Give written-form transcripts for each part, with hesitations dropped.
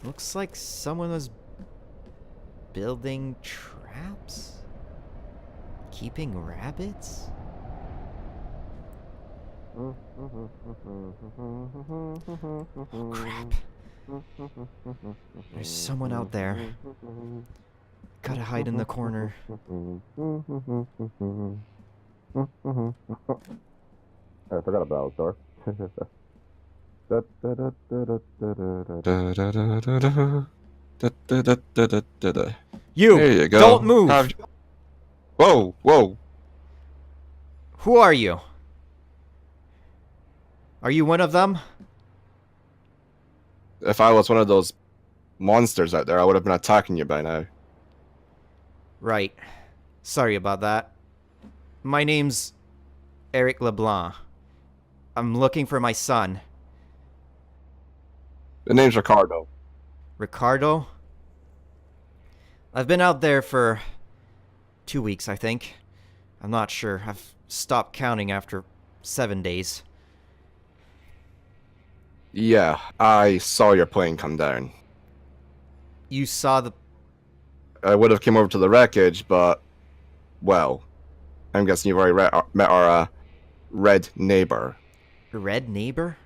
Looks like someone was building traps? Keeping rabbits? Oh, crap. There's someone out there. Gotta hide in the corner. I forgot about door. You! There you go. Don't move! Whoa, whoa. Who are you? Are you one of them? If I was one of those monsters out there, I would have been attacking you by now. Right. Sorry about that. My name's Eric LeBlanc. I'm looking for my son. The name's Ricardo. Ricardo? I've been out there for 2 weeks, I think. I'm not sure. I've stopped counting after 7 days. Yeah, I saw your plane come down. You saw the... I would have came over to the wreckage, but, well, I'm guessing you've already met our red neighbor. red neighbor?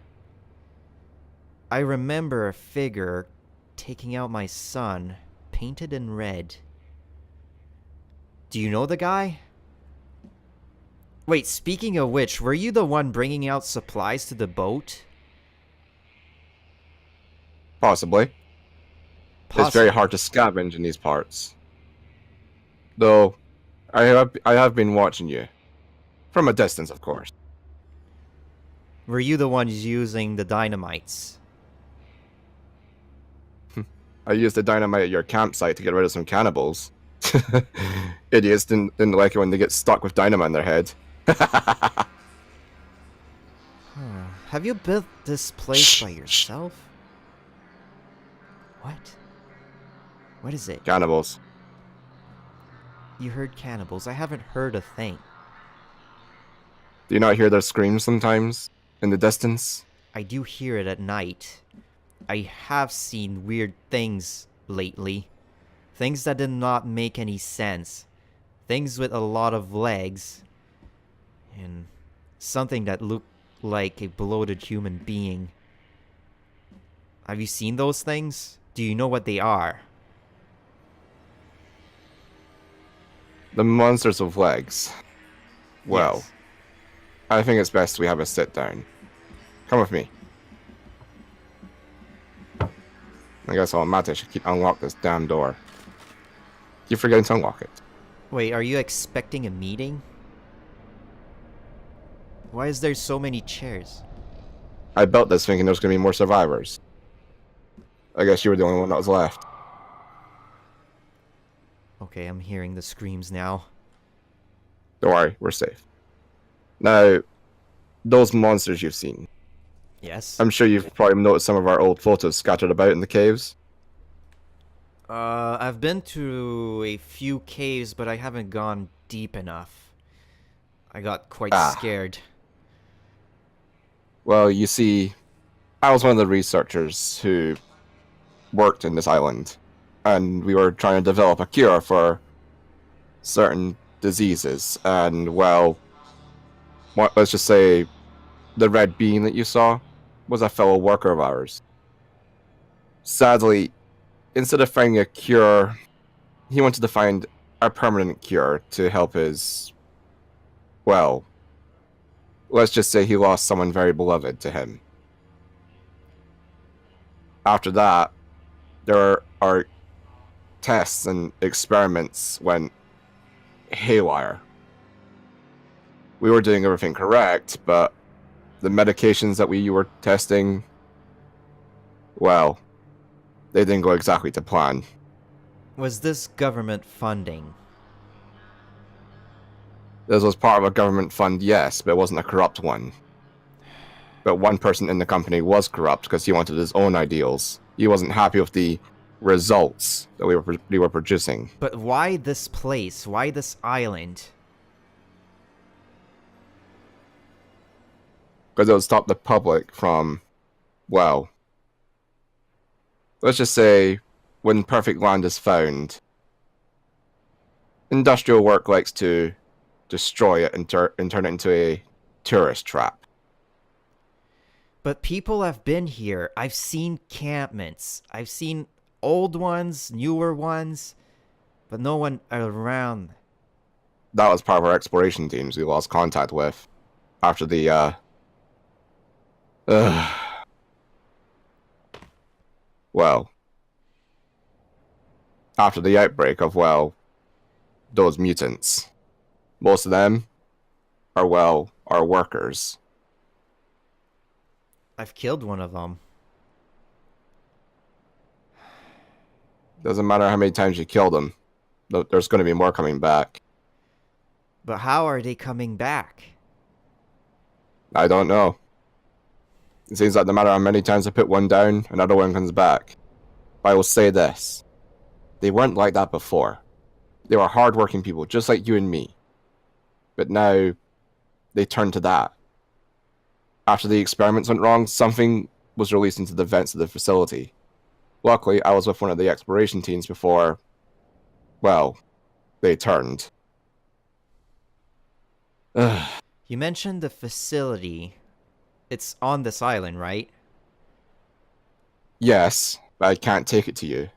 I remember a figure taking out my son, painted in red. Do you know the guy? Wait, speaking of which, were you the one bringing out supplies to the boat? Possibly. It's very hard to scavenge in these parts. Though, I have been watching you. From a distance, of course. Were you the ones using the dynamites? I used the dynamite at your campsite to get rid of some cannibals. Idiots didn't like it when they get stuck with dynamite in their head. Have you built this place by yourself? What? What is it? Cannibals. You heard cannibals. I haven't heard a thing. Do you not hear their screams sometimes? In the distance? I do hear it at night. I have seen weird things lately. Things that did not make any sense. Things with a lot of legs. And something that looked like a bloated human being. Have you seen those things? Do you know what they are? The monsters with legs. Well, Yes. I think it's best we have a sit down. Come with me. I guess Mate should keep unlock this damn door. Keep forgetting to unlock it. Wait, are you expecting a meeting? Why is there so many chairs? I built this thinking there's going to be more survivors. I guess you were the only one that was left. Okay, I'm hearing the screams now. Don't worry, we're safe. Now, those monsters you've seen. Yes? I'm sure you've probably noticed some of our old photos scattered about in the caves. I've been to a few caves, but I haven't gone deep enough. I got quite scared. Well, you see, I was one of the researchers who worked in this island, and we were trying to develop a cure for certain diseases, and, well, let's just say the red bean that you saw was a fellow worker of ours. Sadly, instead of finding a cure, he wanted to find a permanent cure to help his, well, let's just say he lost someone very beloved to him. After that, there are tests and experiments went haywire. We were doing everything correct, but the medications that we were testing, well, they didn't go exactly to plan. Was this government funding? This was part of a government fund, yes, but it wasn't a corrupt one. But one person in the company was corrupt because he wanted his own ideals. He wasn't happy with the results that we were producing. But why this place? Why this island? Because it would stop the public from, well, let's just say, when perfect land is found, industrial work likes to destroy it and turn it into a tourist trap. But people have been here. I've seen campments. I've seen old ones, newer ones, but no one around. That was part of our exploration teams we lost contact with after the, well, after the outbreak of, well, those mutants. Most of them are, well, our workers. I've killed one of them. Doesn't matter how many times you kill them, there's going to be more coming back. But how are they coming back? I don't know. It seems like no matter how many times I put one down, another one comes back. But I will say this. They weren't like that before. They were hard-working people, just like you and me. But now, they turned to that. After the experiments went wrong, something was released into the vents of the facility. Luckily, I was with one of the exploration teams before, well, they turned. You mentioned the facility. It's on this island, right? Yes, but I can't take it to you.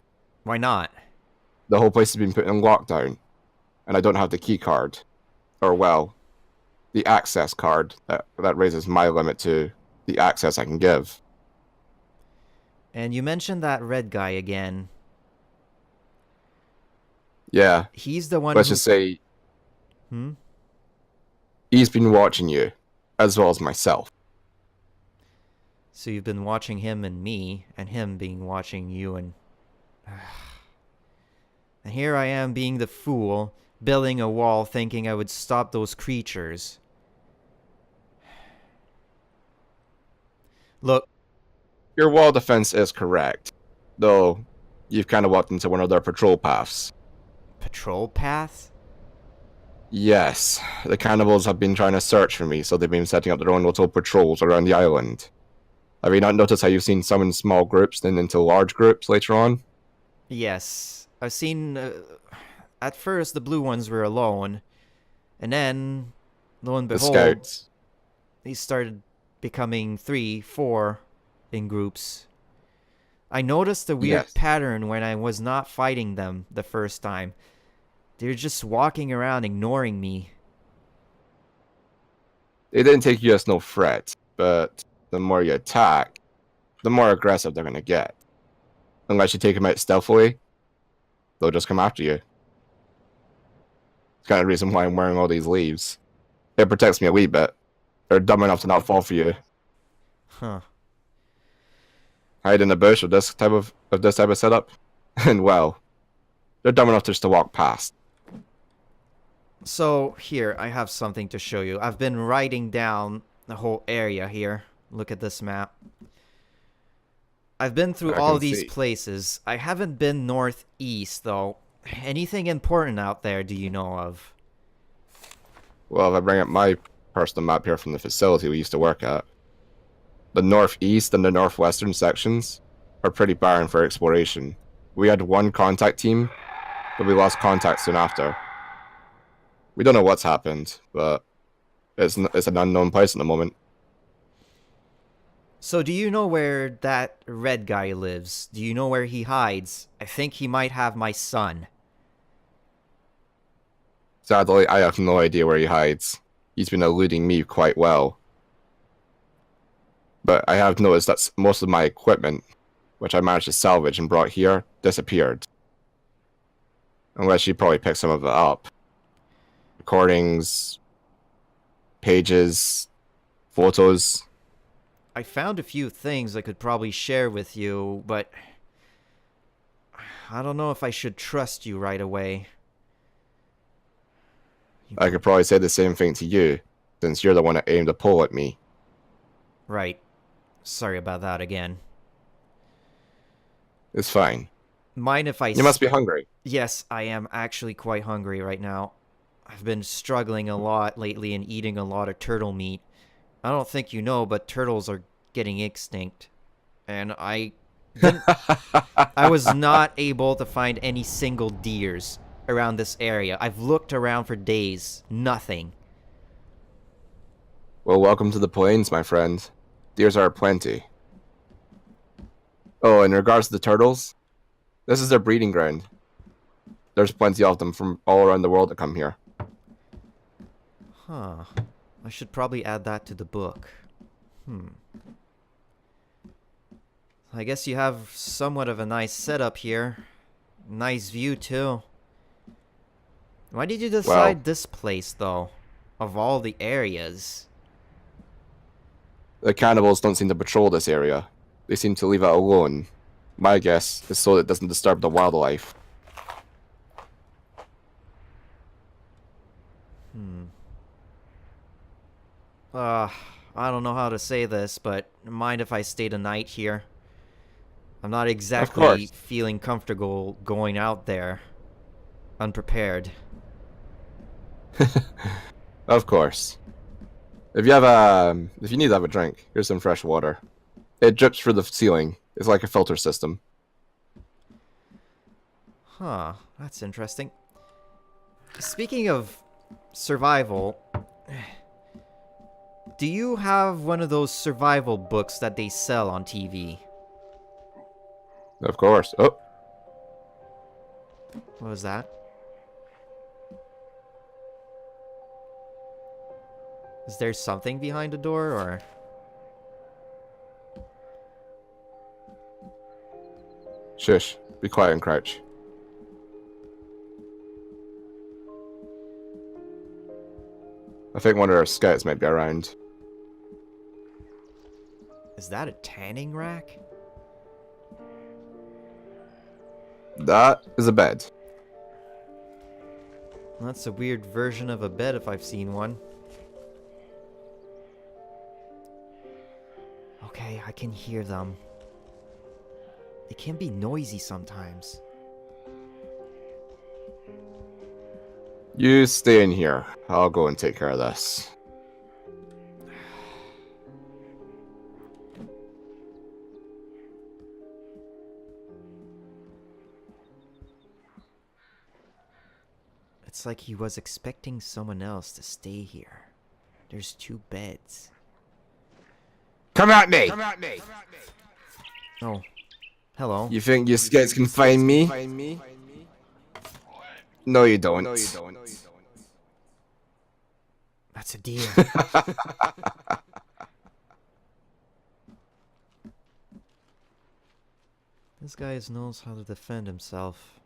Why not? The whole place has been put in lockdown, and I don't have the key card. Or, well, the access card that raises my limit to the access I can give. And you mentioned that red guy again. Yeah, He's the one let's who... just say Hmm? he's been watching you, as well as myself. So you've been watching him and me, and him being watching you and... And here I am being the fool, building a wall thinking I would stop those creatures. Look, Your wall defense is correct, though you've kind of walked into one of their patrol paths. patrol paths? Yes, the cannibals have been trying to search for me, so they've been setting up their own little patrols around the island. Have you not noticed how you've seen some in small groups, then into large groups later on? Yes. I've seen... at first, the blue ones were alone. And then, lo and The behold, scouts. they started becoming 3, 4 in groups. I noticed a weird Yes. pattern when I was not fighting them the first time. They're just walking around ignoring me. They didn't take you as no threat, but the more you attack, the more aggressive they're going to get. Unless you take them out stealthily, they'll just come after you. It's kind of the reason why I'm wearing all these leaves. It protects me a wee bit. They're dumb enough to not fall for you. Huh. Hide in the bush with this type of setup, and well, they're dumb enough just to walk past. So, here, I have something to show you. I've been writing down the whole area here. Look at this map. I've been through I all can these see. places. I haven't been northeast, though. Anything important out there do you know of? Well, if I bring up my personal map here from the facility we used to work at, the northeast and the northwestern sections are pretty barren for exploration. We had one contact team, but we lost contact soon after. We don't know what's happened, but it's an unknown place at the moment. So do you know where that red guy lives? Do you know where he hides? I think he might have my son. Sadly, I have no idea where he hides. He's been eluding me quite well. But I have noticed that most of my equipment, which I managed to salvage and brought here, disappeared. Unless you probably picked some of it up. Recordings, pages, photos. I found a few things I could probably share with you, but I don't know if I should trust you right away. I could probably say the same thing to you, since you're the one that aimed a pole at me. Right. Sorry about that again. It's fine. Mind if I... You must be hungry. Yes, I am actually quite hungry right now. I've been struggling a lot lately and eating a lot of turtle meat. I don't think you know, but turtles are getting extinct. And I I was not able to find any single deers around this area. I've looked around for days. Nothing. Well, welcome to the plains, my friend. Deers are plenty. Oh, in regards to the turtles, this is their breeding ground. There's plenty of them from all around the world that come here. Huh. I should probably add that to the book. I guess you have somewhat of a nice setup here. Nice view, too. Why did you decide this place, though? Of all the areas. The cannibals don't seem to patrol this area. They seem to leave it alone. My guess is so that it doesn't disturb the wildlife. I don't know how to say this, but mind if I stay the night here? I'm not exactly feeling comfortable going out there unprepared. Of course. If you need to have a drink, here's some fresh water. It drips through the ceiling. It's like a filter system. Huh, that's interesting. Speaking of survival, do you have one of those survival books that they sell on TV? Of course. Oh. What was that? Is there something behind the door, or...? Shush. Be quiet and crouch. I think one of our scouts might be around. Is that a tanning rack? That is a bed. That's a weird version of a bed if I've seen one. Okay, I can hear them. It can be noisy sometimes. You stay in here. I'll go and take care of this. It's like he was expecting someone else to stay here. There's 2 beds. Come at me! Oh. Hello. You think your scouts can find me? No, you don't. That's a deer. This guy knows how to defend himself.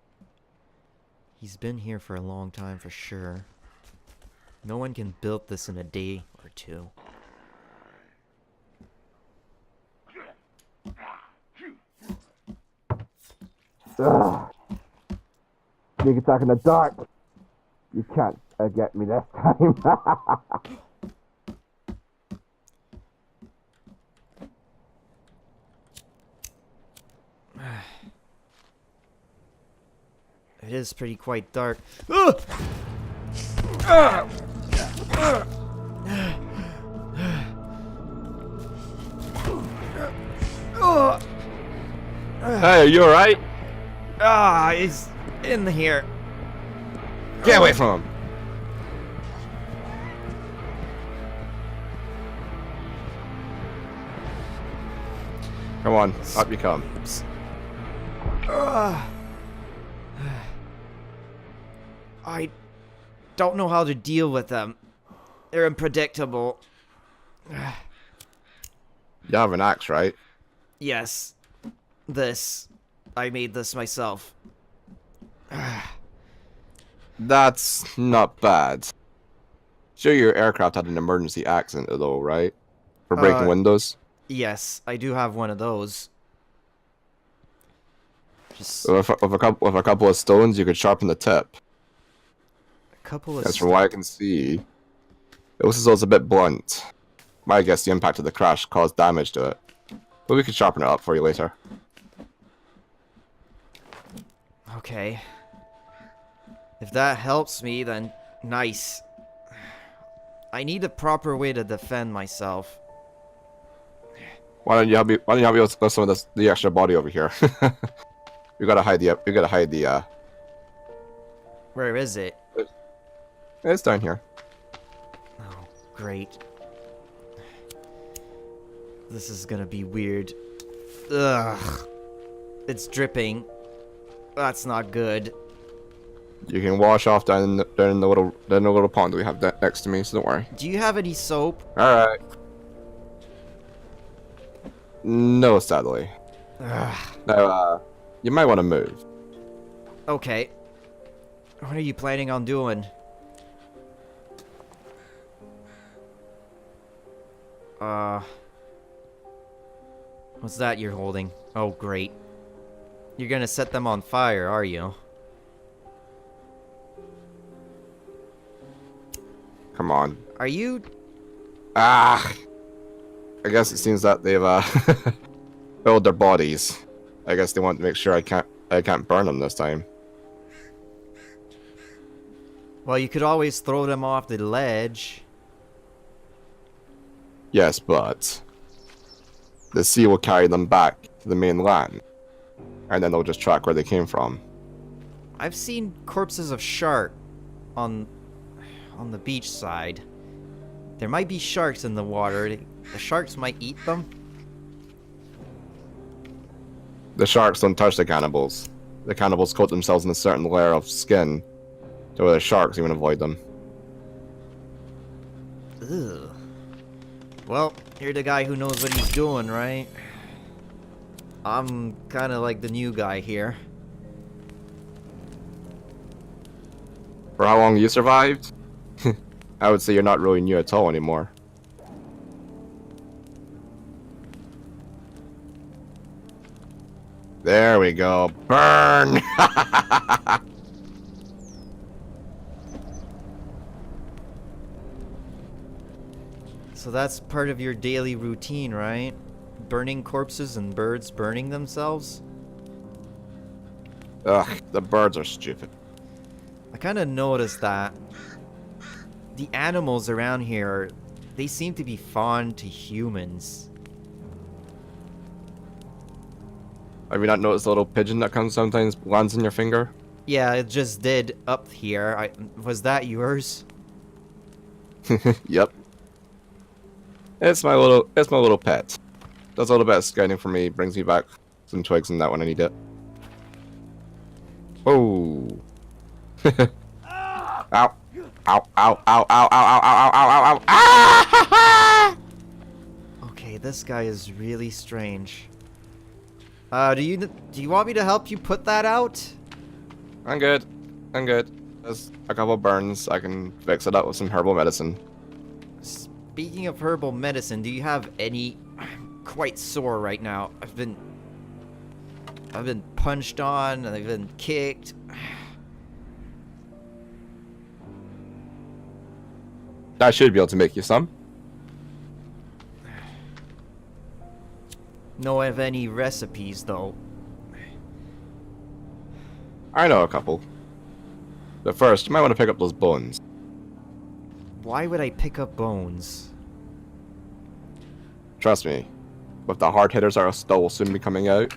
He's been here for a long time for sure. No one can build this in a day or 2. Sneak attack in the dark. You can't get me this time. It is pretty quite dark. Hey, are you alright? He's in here. Get away from him. Come on, up you come. I don't know how to deal with them. They're unpredictable. You have an axe, right? Yes. I made this myself. That's not bad. Sure, your aircraft had an emergency accident, though, right? For breaking windows? Yes, I do have one of those. Just With a couple of stones, you could sharpen the tip. a couple of... That's from what I can see. It looks as though it's a bit blunt. My guess the impact of the crash caused damage to it. But we could sharpen it up for you later. Okay. If that helps me, then nice. I need a proper way to defend myself. Why don't you help me? Why don't you help me with some of the extra body over here? We gotta hide the. We gotta hide the. Where is it? It's down here. Oh, great. This is gonna be weird. Ugh. It's dripping. That's not good. You can wash off down in the little pond that we have next to me. So don't worry. Do you have any soap? All right. No, sadly. Ugh. Now, you might want to move. Okay. What are you planning on doing? What's that you're holding? Oh, great. You're gonna set them on fire, are you? Come on. Are you... Ah! I guess it seems that they've filled their bodies. I guess they want to make sure I can't burn them this time. Well, you could always throw them off the ledge. Yes, but the sea will carry them back to the mainland, and then they'll just track where they came from. I've seen corpses of shark on the beach side. There might be sharks in the water. The sharks might eat them. The sharks don't touch the cannibals. The cannibals coat themselves in a certain layer of skin, so the sharks even avoid them. Ugh. Well, you're the guy who knows what he's doing, right? I'm kind of like the new guy here. For how long you survived? I would say you're not really new at all anymore. There we go. Burn! So that's part of your daily routine, right? Burning corpses and birds burning themselves? Ugh, the birds are stupid. I kind of noticed that. The animals around here, they seem to be fond to humans. Have you not noticed the little pigeon that comes sometimes lands in your finger? Yeah, it just did up here. Was that yours? Yep. It's my little pet. Does a little bit of scouting for me, brings me back some twigs and that when I need it. Oh. Ow. Ow, ow, ow, ow, ow, ow, ow, ow, ow, ow, ow, ah! Okay, this guy is really strange. Do you want me to help you put that out? I'm good. I'm good. There's a couple burns. I can fix it up with some herbal medicine. Speaking of herbal medicine, do you have any? I'm quite sore right now. I've been punched on and I've been kicked. I should be able to make you some. No, have any recipes though. I know a couple. But first, you might want to pick up those bones. Why would I pick up bones? Trust me, with the hard hitters that will soon be coming out,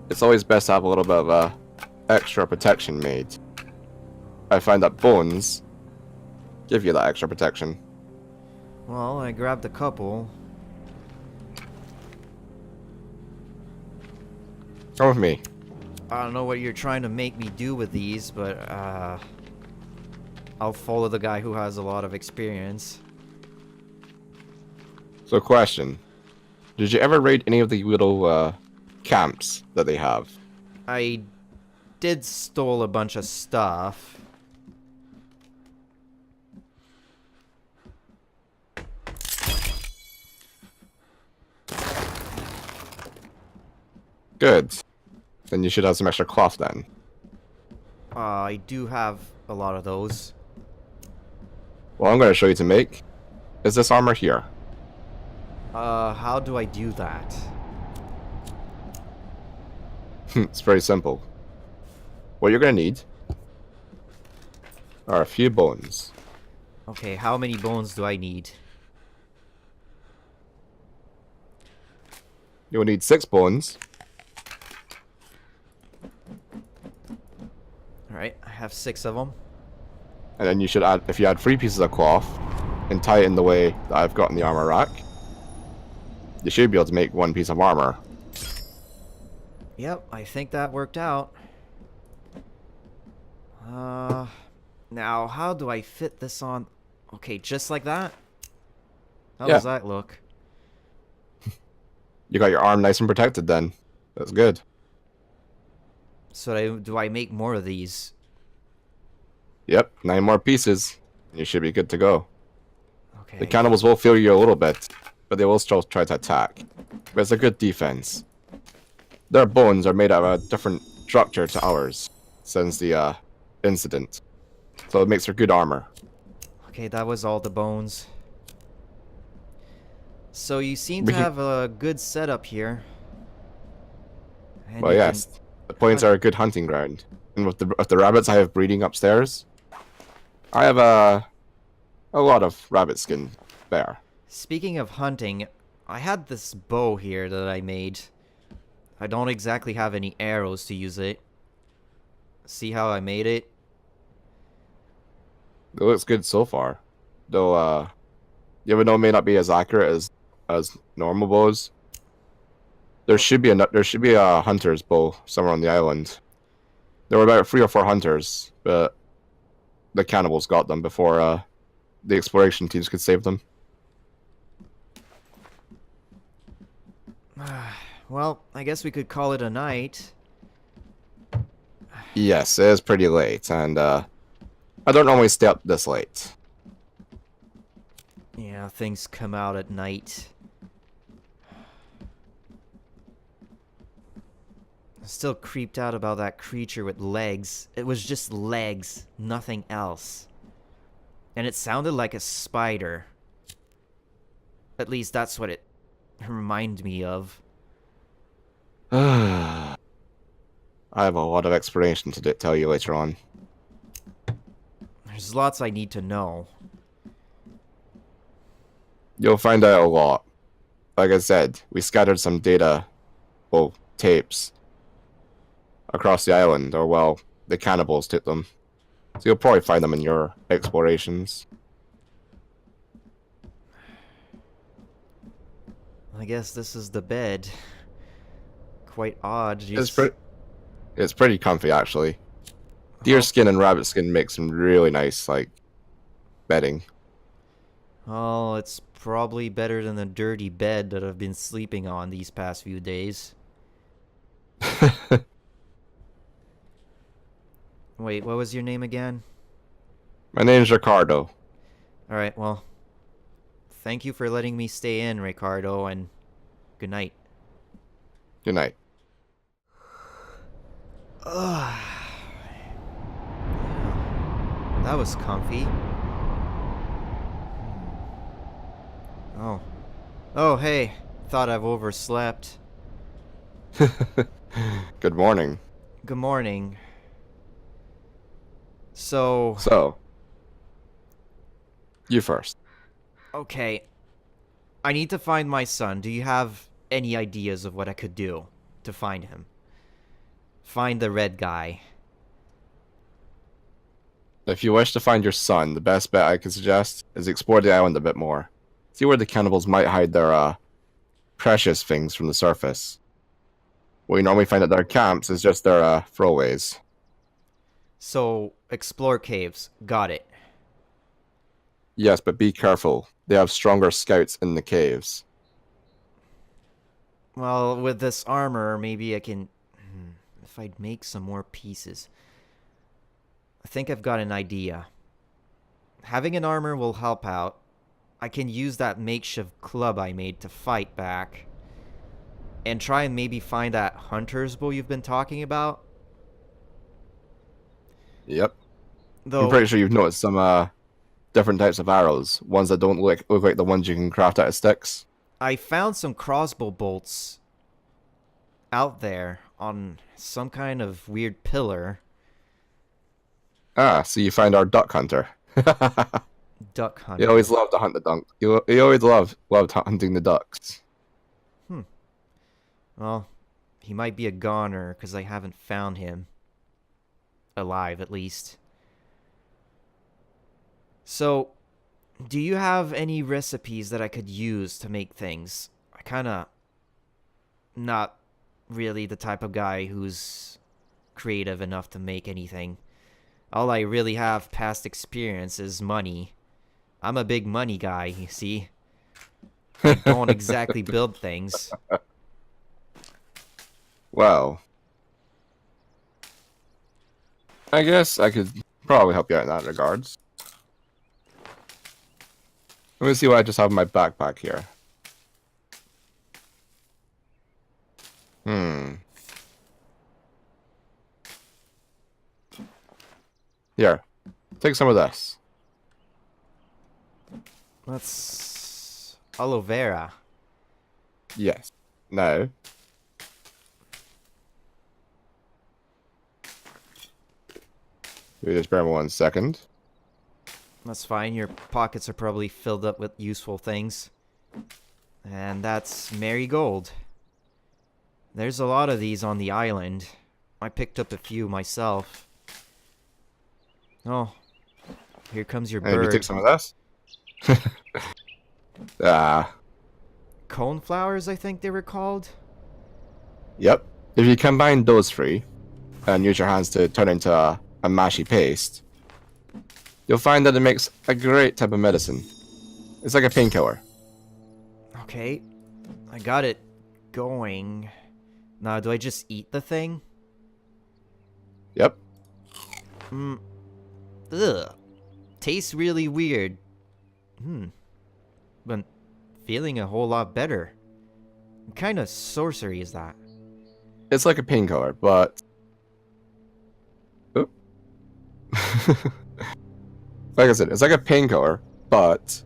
it's always best to have a little bit of extra protection made. I find that bones give you that extra protection. Well, I grabbed a couple. Come with me. I don't know what you're trying to make me do with these, but I'll follow the guy who has a lot of experience. So, question. Did you ever raid any of the little camps that they have? I did stole a bunch of stuff. Good. Then you should have some extra cloth then. I do have a lot of those. What I'm going to show you to make is this armor here. How do I do that? It's very simple. What you're going to need are a few bones. Okay, how many bones do I need? You'll need 6 bones. Alright, I have 6 of them. And then you should add, if you add 3 pieces of cloth and tie it in the way that I've got in the armor rack, you should be able to make 1 piece of armor. Yep, I think that worked out. Now, how do I fit this on? Okay, just like that? How does that look? You got your arm nice and protected then. That's good. So do I make more of these? Yep, 9 more pieces. You should be good to go. Okay. The cannibals will feel you a little bit, but they will still try to attack. But it's a good defense. Their bones are made out of a different structure to ours since the incident. So it makes for good armor. Okay, that was all the bones. So you seem to have a good setup here. And well, yes. The points are a good hunting ground. And with the rabbits I have breeding upstairs, I have a lot of rabbit skin there. Speaking of hunting, I had this bow here that I made. I don't exactly have any arrows to use it. See how I made it? It looks good so far. Though, even though it may not be as accurate as normal bows, there should be a hunter's bow somewhere on the island. There were about 3 or 4 hunters, but the cannibals got them before the exploration teams could save them. Well, I guess we could call it a night. Yes, it is pretty late, and I don't normally stay up this late. Yeah, things come out at night. I'm still creeped out about that creature with legs. It was just legs, nothing else. And it sounded like a spider. At least that's what it reminded me of. I have a lot of explanation to tell you later on. There's lots I need to know. You'll find out a lot. Like I said, we scattered some data, well, tapes, across the island, or well, the cannibals took them. So you'll probably find them in your explorations. I guess this is the bed. Quite odd. It's pretty comfy, actually. Deer skin and rabbit skin make some really nice, like, bedding. Oh, it's probably better than the dirty bed that I've been sleeping on these past few days. Wait, what was your name again? My name's Ricardo. Alright, well, thank you for letting me stay in, Ricardo, and good night. Good night. Ugh. That was comfy. Oh. Oh, hey. Thought I've overslept. Good morning. Good morning. So, you first. okay. I need to find my son. Do you have any ideas of what I could do to find him? Find the red guy. If you wish to find your son, the best bet I can suggest is explore the island a bit more. See where the cannibals might hide their precious things from the surface. What you normally find at their camps is just their throwaways. So, explore caves. Got it. Yes, but be careful. They have stronger scouts in the caves. Well, with this armor, maybe I can... If I'd make some more pieces. I think I've got an idea. Having an armor will help out. I can use that makeshift club I made to fight back. And try and maybe find that hunter's bow you've been talking about. Yep. Though, I'm pretty sure you've noticed some different types of arrows. Ones that don't look like the ones you can craft out of sticks. I found some crossbow bolts out there on some kind of weird pillar. Ah, so you find our duck hunter. Duck hunter. You always loved to hunt the duck. You always loved hunting the ducks. Well, he might be a goner because I haven't found him. Alive, at least. So, do you have any recipes that I could use to make things? I kinda not really the type of guy who's creative enough to make anything. All I really have past experience is money. I'm a big money guy, you see. I don't exactly build things. Well, I guess I could probably help you out in that regards. Let me see what I just have in my backpack here. Here, take some of this. That's aloe vera. Yes. No. You just bear me 1 second. That's fine. Your pockets are probably filled up with useful things. And that's marigold. There's a lot of these on the island. I picked up a few myself. Oh, here comes your Maybe bird. take some of this. Ah. Coneflowers, I think they were called. Yep. If you combine those three and use your hands to turn into a mashy paste, you'll find that it makes a great type of medicine. It's like a painkiller. Okay, I got it going. Now, do I just eat the thing? Yep. Ugh. Tastes really weird. But feeling a whole lot better. What kind of sorcery is that? It's like a painkiller, but... Oop. Like I said, it's like a painkiller, but...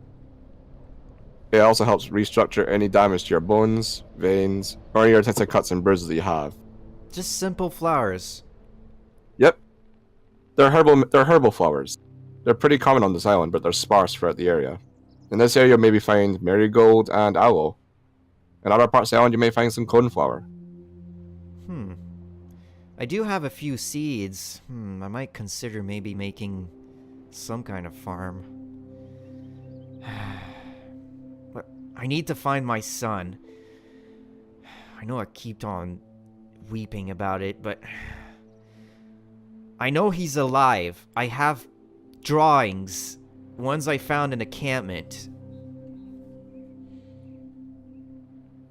it also helps restructure any damage to your bones, veins, or your types of cuts and bruises that you have. Just simple flowers. Yep. They're herbal flowers. They're pretty common on this island, but they're sparse throughout the area. In this area, you'll maybe find marigold and aloe. In other parts of the island, you may find some coneflower. I do have a few seeds. I might consider maybe making some kind of farm. But I need to find my son. I know I keep on weeping about it, but... I know he's alive. I have drawings. Ones I found in a encampment.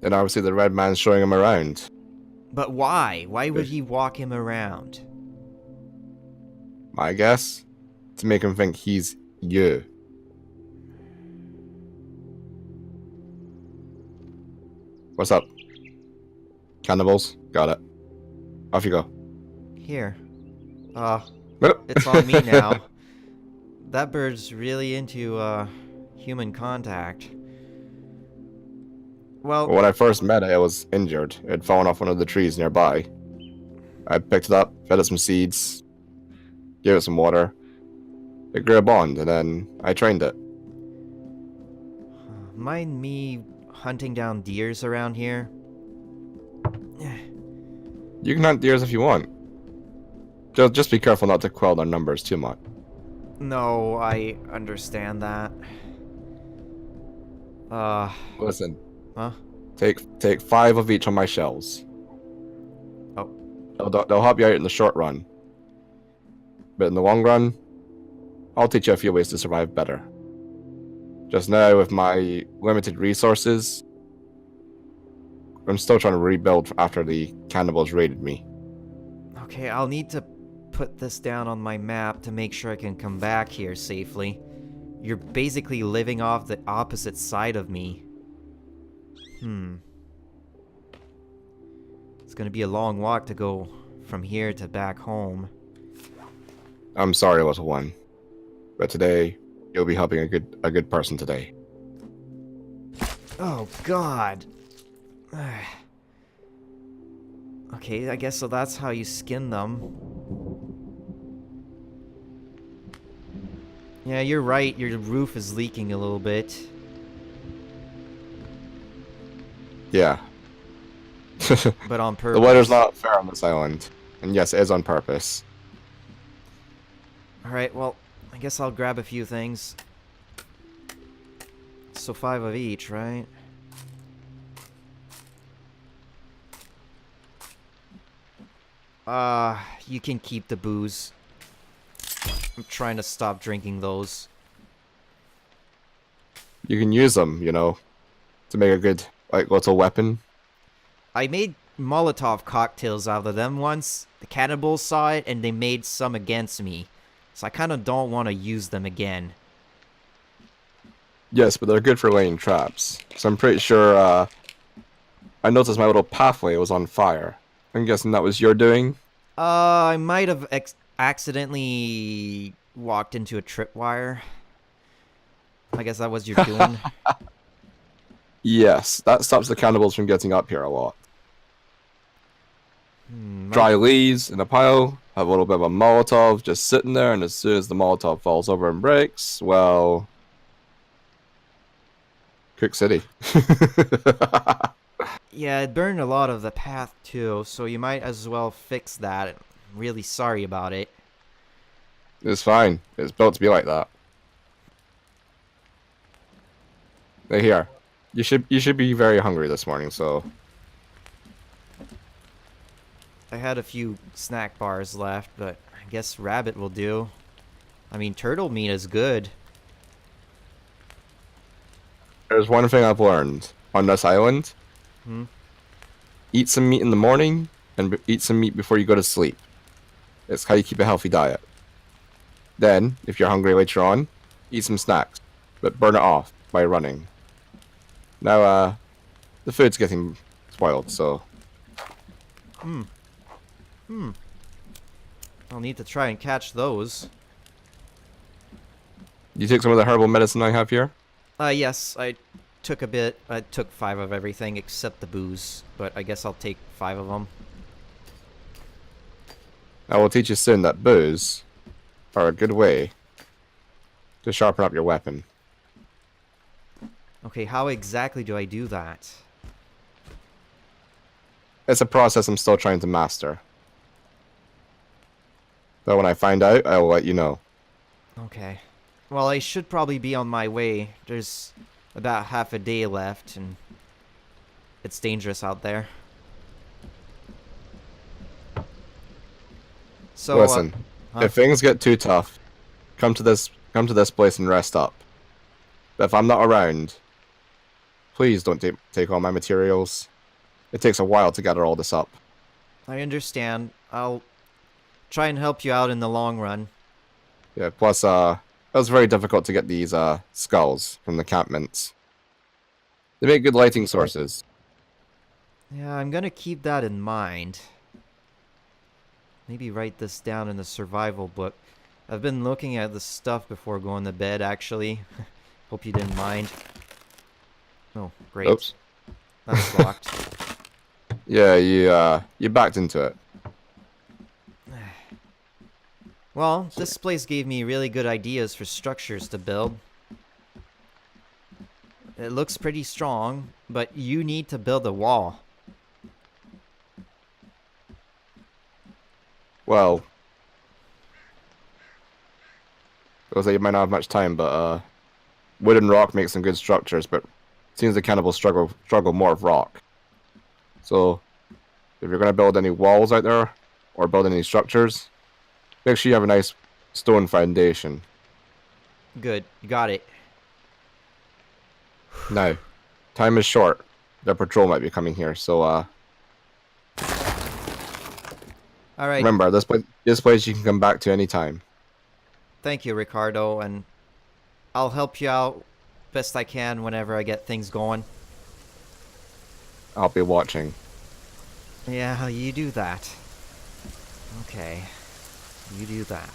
Then obviously the red man's showing him around. But why? Why would he walk him around? My guess? To make him think he's you. What's up? Cannibals? Got it. Off you go. Here. It's on me now. That bird's really into, human contact. Well, When I first met it, it was injured. It had fallen off one of the trees nearby. I picked it up, fed it some seeds, gave it some water. It grew a bond, and then I trained it. mind me hunting down deers around here? You can hunt deers if you want. Just be careful not to quell their numbers too much. No, I understand that. Listen. Huh? Take 5 of each on my shells. Oh. They'll help you out in the short run. But in the long run, I'll teach you a few ways to survive better. Just now, with my limited resources, I'm still trying to rebuild after the cannibals raided me. Okay, I'll need to put this down on my map to make sure I can come back here safely. You're basically living off the opposite side of me. It's gonna be a long walk to go from here to back home. I'm sorry, little one, but today you'll be helping a good person today. Oh God. Okay, I guess so that's how you skin them. Yeah, you're right, your roof is leaking a little bit. Yeah. but on The weather's purpose. not fair on this island. And yes, it is on purpose. Alright, well, I guess I'll grab a few things. So 5 of each, right? You can keep the booze. I'm trying to stop drinking those. You can use them, you know, to make a good, like, little weapon. I made Molotov cocktails out of them once. The cannibals saw it and they made some against me. So I kind of don't want to use them again. Yes, but they're good for laying traps. So I'm pretty sure, I noticed my little pathway was on fire. I'm guessing that was your doing? I might have accidentally walked into a tripwire. I guess that was your doing. Yes, that stops the cannibals from getting up here a lot. Dry leaves in a pile, have a little bit of a Molotov just sitting there, and as soon as the Molotov falls over and breaks, well... Cook City. Yeah, it burned a lot of the path too, so you might as well fix that. I'm really sorry about it. It's fine. It's built to be like that. Hey, here. You should be very hungry this morning, so... I had a few snack bars left, but I guess rabbit will do. I mean, turtle meat is good. There's one thing I've learned on this island. Hmm? Eat some meat in the morning, and eat some meat before you go to sleep. It's how you keep a healthy diet. Then, if you're hungry later on, eat some snacks, but burn it off by running. Now, the food's getting spoiled, so... I'll need to try and catch those. You take some of the herbal medicine I have here? Yes, I took a bit. I took 5 of everything except the booze, but I guess I'll take 5 of them. I will teach you soon that booze are a good way to sharpen up your weapon. Okay, how exactly do I do that? It's a process I'm still trying to master. But when I find out, I will let you know. Okay. Well, I should probably be on my way. There's about half a day left, and it's dangerous out there. So, Listen, huh? if things get too tough, come to this place and rest up. But if I'm not around, please don't take all my materials. It takes a while to gather all this up. I understand. I'll try and help you out in the long run. Yeah, plus, it was very difficult to get these, skulls from the campments. They make good lighting sources. Yeah, I'm gonna keep that in mind. Maybe write this down in the survival book. I've been looking at the stuff before going to bed, actually. Hope you didn't mind. Oh, great. Oops. That's locked. Yeah, you backed into it. Well, this place gave me really good ideas for structures to build. It looks pretty strong, but you need to build a wall. Well, it was like you might not have much time, but wood and rock make some good structures, but it seems the cannibals struggle more with rock. So, if you're gonna build any walls out there, or build any structures, make sure you have a nice stone foundation. Good, got it. Now, time is short. The patrol might be coming here, so Alright, remember, this place you can come back to anytime. thank you, Ricardo, and I'll help you out best I can whenever I get things going. I'll be watching. Yeah, you do that. Okay, you do that.